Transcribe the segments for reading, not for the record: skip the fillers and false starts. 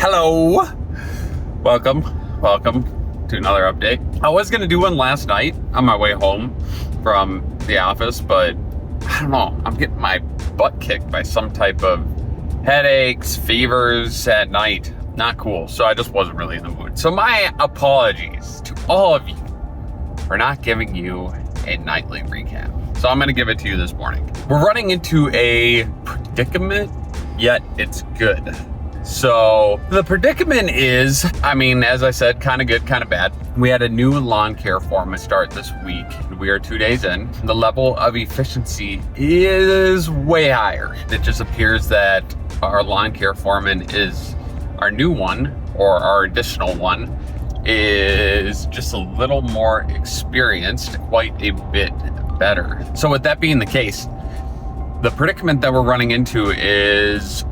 Hello. Welcome to another update. I was going to do one last night on my way home from the office, but I don't know. I'm getting my butt kicked by some type of headaches, fevers at night. Not cool. So I just wasn't really in the mood. So my apologies to all of you for not giving you a nightly recap. So I'm going to give it to you this morning. We're running into a predicament, yet it's good. So the predicament is, as I said, kind of good, kind of bad. We had a new lawn care foreman start this week. We are 2 days in. The level of efficiency is way higher. It just appears that our lawn care foreman is our new one, or our additional one, is just a little more experienced, quite a bit better. So with that being the case, the predicament that we're running into is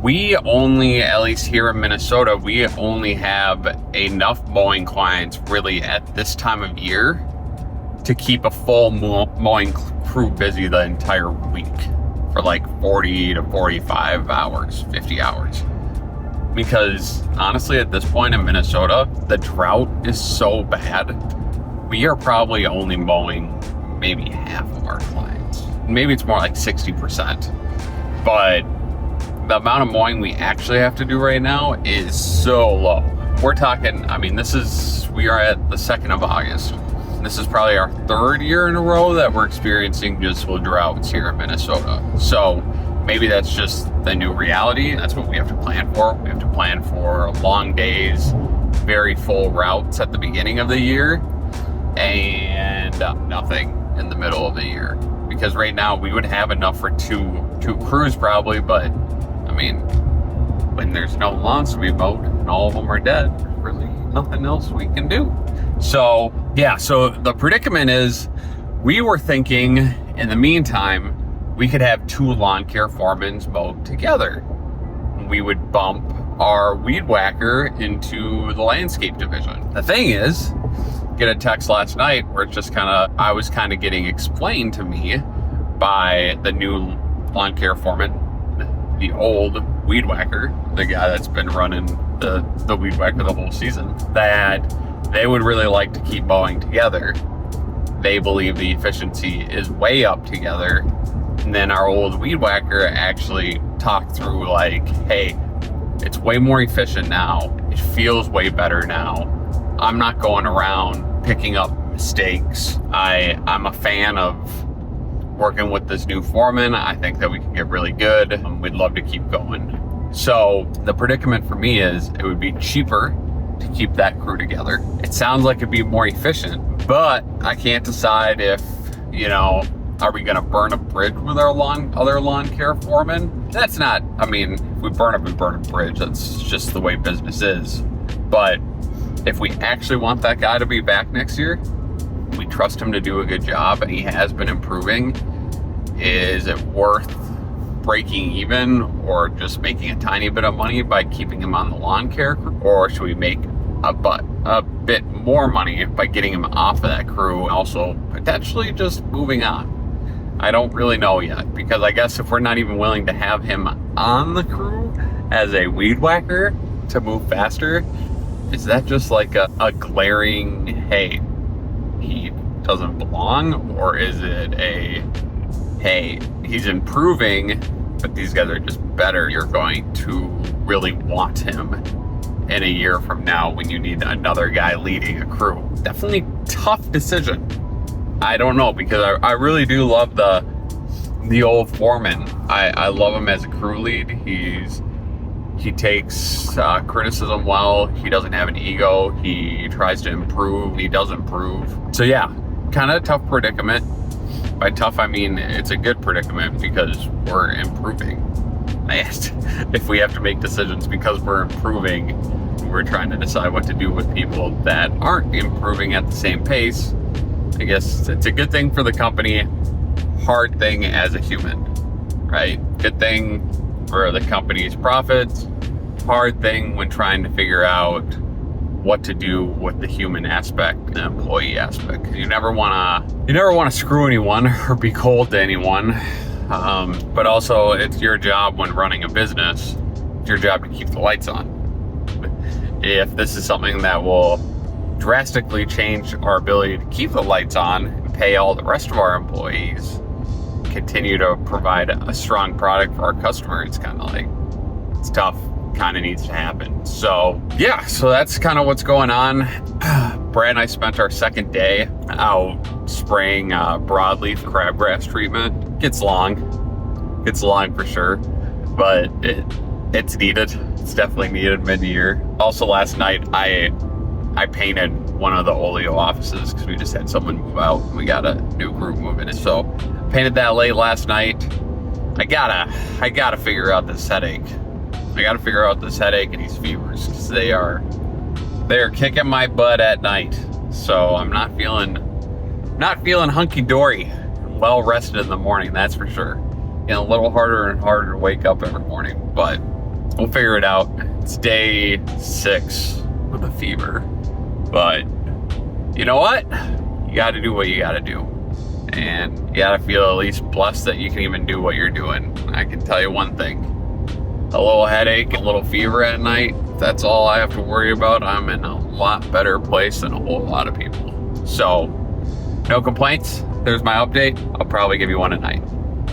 we only, at least here in Minnesota, we only have enough mowing clients really at this time of year to keep a full mowing crew busy the entire week for like 40 to 45 hours, 50 hours. Because honestly, at this point in Minnesota, the drought is so bad, we are probably only mowing maybe half of our clients. Maybe it's more like 60%. But the amount of mowing we actually have to do right now is so low. We're talking, we are at the 2nd of August. This is probably our 3rd year in a row that we're experiencing just droughts here in Minnesota. So maybe that's just the new reality. That's what we have to plan for. We have to plan for long days, very full routes at the beginning of the year, and nothing in the middle of the year. Because right now we would have enough for two crews probably, but when there's no lawns to be mowed and all of them are dead, there's really nothing else we can do. So the predicament is, we were thinking in the meantime, we could have 2 lawn care foremen mowed together. We would bump our weed whacker into the landscape division. The thing is, get a text last night where it's just I was getting explained to me by the new lawn care foreman, the old weed whacker, the guy that's been running the weed whacker the whole season, that they would really like to keep mowing together. They believe the efficiency is way up together. And then our old weed whacker actually talked through hey, it's way more efficient now. It feels way better now. I'm not going around picking up mistakes. I'm a fan of working with this new foreman. I think that we can get really good. We'd love to keep going. So the predicament for me is, it would be cheaper to keep that crew together. It sounds like it'd be more efficient, but I can't decide if, are we gonna burn a bridge with our other lawn care foreman? That's not, if we burn a bridge, that's just the way business is. But if we actually want that guy to be back next year, we trust him to do a good job, and he has been improving. Is it worth breaking even or just making a tiny bit of money by keeping him on the lawn care crew? Or should we make a bit more money by getting him off of that crew and also potentially just moving on? I don't really know yet, because I guess if we're not even willing to have him on the crew as a weed whacker to move faster, is that just a glaring, hey, he doesn't belong? Or is it hey, he's improving, but these guys are just better? You're going to really want him in a year from now when you need another guy leading a crew. Definitely tough decision. I don't know, because I really do love the old foreman. I love him as a crew lead. He takes criticism well. He doesn't have an ego. He tries to improve. He does improve. So yeah, kind of a tough predicament. By tough, it's a good predicament because we're improving. If we have to make decisions because we're improving, we're trying to decide what to do with people that aren't improving at the same pace, I guess it's a good thing for the company, hard thing as a human, right? Good thing for the company's profits, hard thing when trying to figure out what to do with the human aspect, the employee aspect. You never want to screw anyone or be cold to anyone. But also, it's your job when running a business, it's your job to keep the lights on. if this is something that will drastically change our ability to keep the lights on and pay all the rest of our employees, continue to provide a strong product for our customer, it's kind of like, it's tough, kind of needs to happen. So yeah, so that's kind of what's going on. Brad and I spent our second day out spraying broadleaf crabgrass treatment. Gets long for sure, but it's needed. It's definitely needed mid-year. Also last night I painted one of the Oleo offices because we just had someone move out. We got a new group moving in. So painted that late last night. I gotta figure out this headache. I gotta figure out this headache and these fevers, because they are kicking my butt at night. So I'm not feeling hunky-dory, well rested in the morning, that's for sure. Getting a little harder and harder to wake up every morning, but we'll figure it out. It's day 6 with a fever, but you know what? You gotta do what you gotta do. And you gotta feel at least blessed that you can even do what you're doing. I can tell you one thing. A little headache, a little fever at night, if that's all I have to worry about, I'm in a lot better place than a whole lot of people. So, no complaints. There's my update. I'll probably give you one at night.